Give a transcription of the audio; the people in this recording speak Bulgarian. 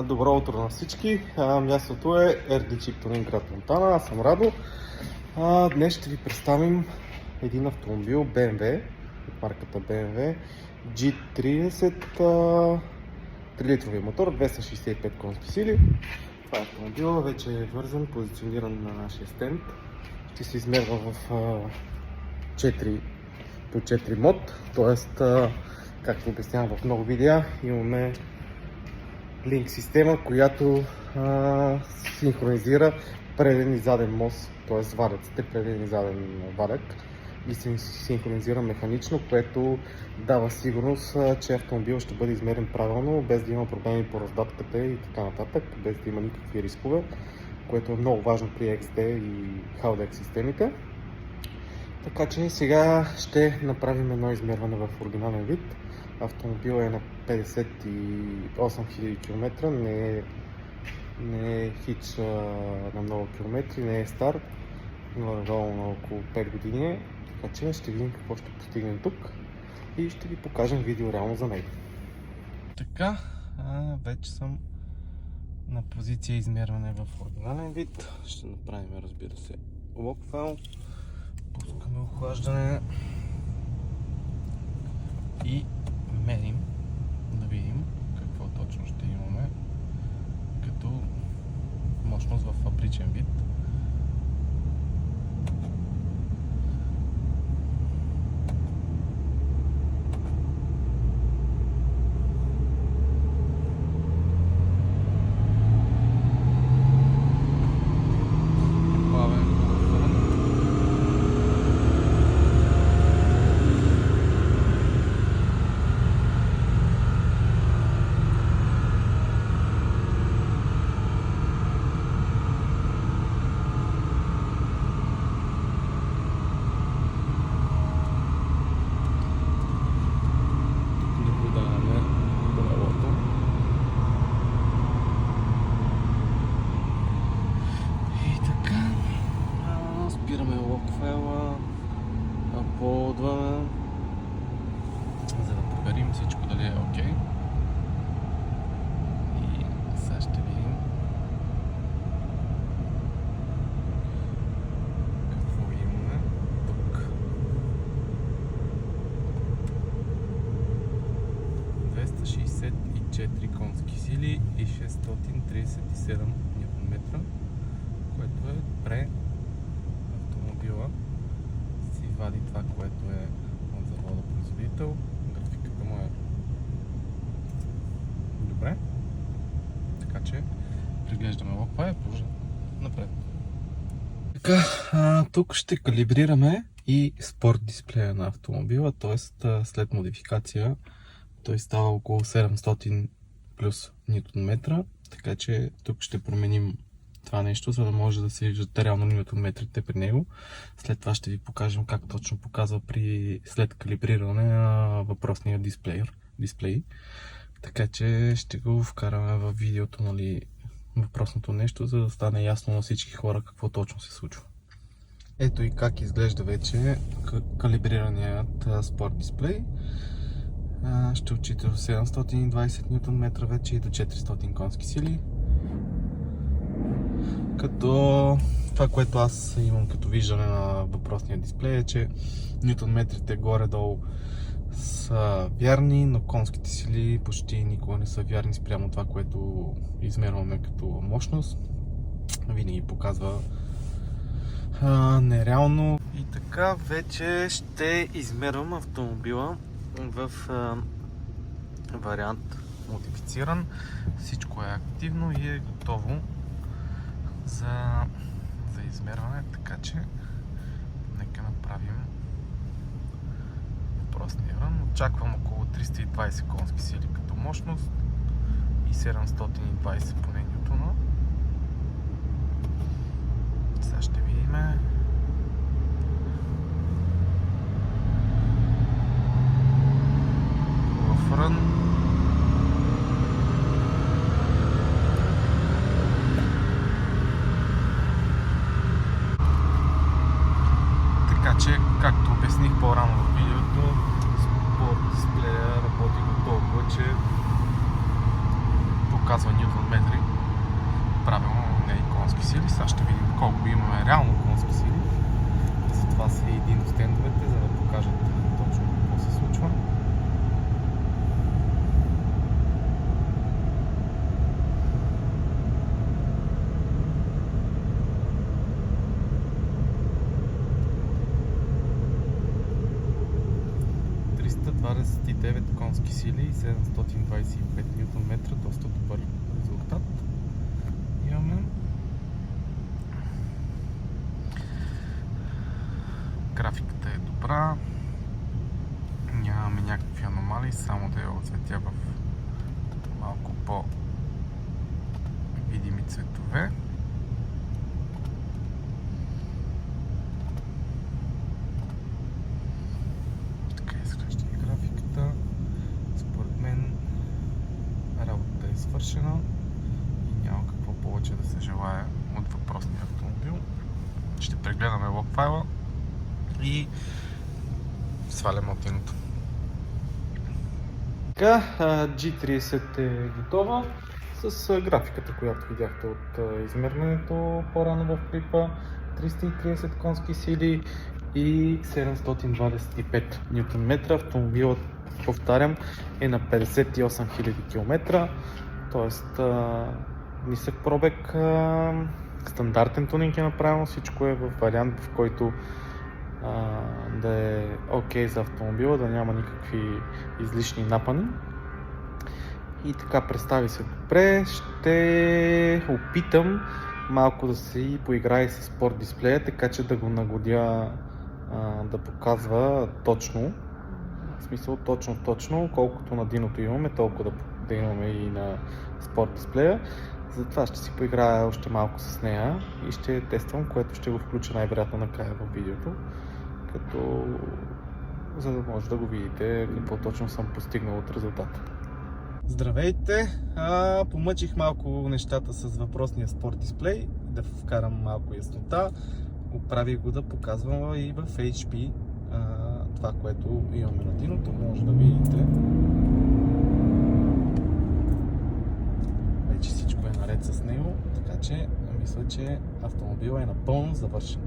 Добро утро на всички. Мястото е RD Tuning град Монтана. Аз съм Радо. Днес ще ви представим един автомобил BMW от марката BMW G30 3-литрови мотор, 265 конски сили. Това е автомобил, вече е вързан, позициониран на нашия стенд. Ще се измерва в 4 по 4 мод, т.е. както обяснявам в много видеа, имаме линк система, която синхронизира преден и заден мост, т.е. валеците, преден и заден валек, и се синхронизира механично, което дава сигурност, че автомобил ще бъде измерен правилно, без да има проблеми по раздатката и така нататък, без да има никакви рискове, което е много важно при XD и Haldex системите. Така че сега ще направим едно измерване в оригинален вид. Автомобил е на 58 000 км, не е хич на много километри, не е стар, горе-долу на около 5 години. Така че ще видим какво ще постигнем тук и ще ви покажем видео реално за него. Така, вече съм на позиция измерване в оригинален вид. Ще направим, разбира се, локфайл. Пускаме охлаждане и мерим, да видим какво точно ще имаме като мощност в фабричен вид. Спираме локфайла, аподваме, за да проверим всичко дали е окей. И сега ще видим какво имаме тук. 264 конски сили и 637 Нм, което е добре. Автомобила си вади това, което е от завода производител. Графиката му е добре. Така че преглеждаме локфайл и напред. Така, тук ще калибрираме и спорт дисплея на автомобила, т.е. след модификация той става около 700 плюс Нм, така че тук ще променим това нещо, за да може да се виждат реално ньютонметрите при него. След това ще ви покажем как точно показва след калибриране на въпросния дисплей. Така че ще го вкараме в видеото, нали, въпросното нещо, за да стане ясно на всички хора какво точно се случва. Ето и как изглежда вече калибрираният спорт дисплей. Ще отчита 720 Нм вече и до 400 конски сили. Като това, което аз имам като виждане на въпросния дисплей, е, че ньютонметрите горе-долу са вярни, но конските сили почти никога не са вярни спрямо това, което измерваме като мощност. Винаги показва нереално. И така вече ще измервам автомобила в вариант модифициран. Всичко е активно и е готово за измерване, така че нека направим въпросния рън. Очаквам около 320 конски сили като мощност и 720 поне ньютона. Сега ще видим. В рън че, както обясних по-рано в видеото, спорт дисплея работи до толкова, че показва ньютон метри. Правилно, не и конски сили. Сега ще видим колко имаме реално конски сили. Затова са и един от стендовете, за да покажат точно какво се случва. Конски сили и 725 Нм, доста добър резултат имаме. Графиката е добра, нямаме някакви аномалии, само да я отцветя в малко по-видими цветове. Свършена и няма какво повече да се желая от въпросния автомобил. Ще прегледаме лог файла и сваляме отиното. Така, G30 е готова с графиката, която видяхте от измерването по-рано в клипа. 330 конски сили и 725 Нм. Автомобилът, повтарям, е на 58 000 км. Тоест, нисък пробег, стандартен тунинг е направено, всичко е в вариант, в който да е окей за автомобила, да няма никакви излишни напъни. И така, представи се добре. Ще опитам малко да се поиграе с спорт дисплея, така че да го нагодя да показва точно. В смисъл точно, колкото на диното имаме, толкова да имаме и на спорт дисплея. Затова ще си поиграя още малко с нея и ще тествам, което ще го включа най-вероятно накрая в видеото, за да може да го видите какво точно съм постигнал от резултата. Здравейте! Помъчих малко нещата с въпросния спорт дисплей, да вкарам малко яснота. Оправих го да показвам и в HP това, което имаме на диното, може да видите. Вече всичко е наред с него, така че мисля, че автомобилът е напълно завършен.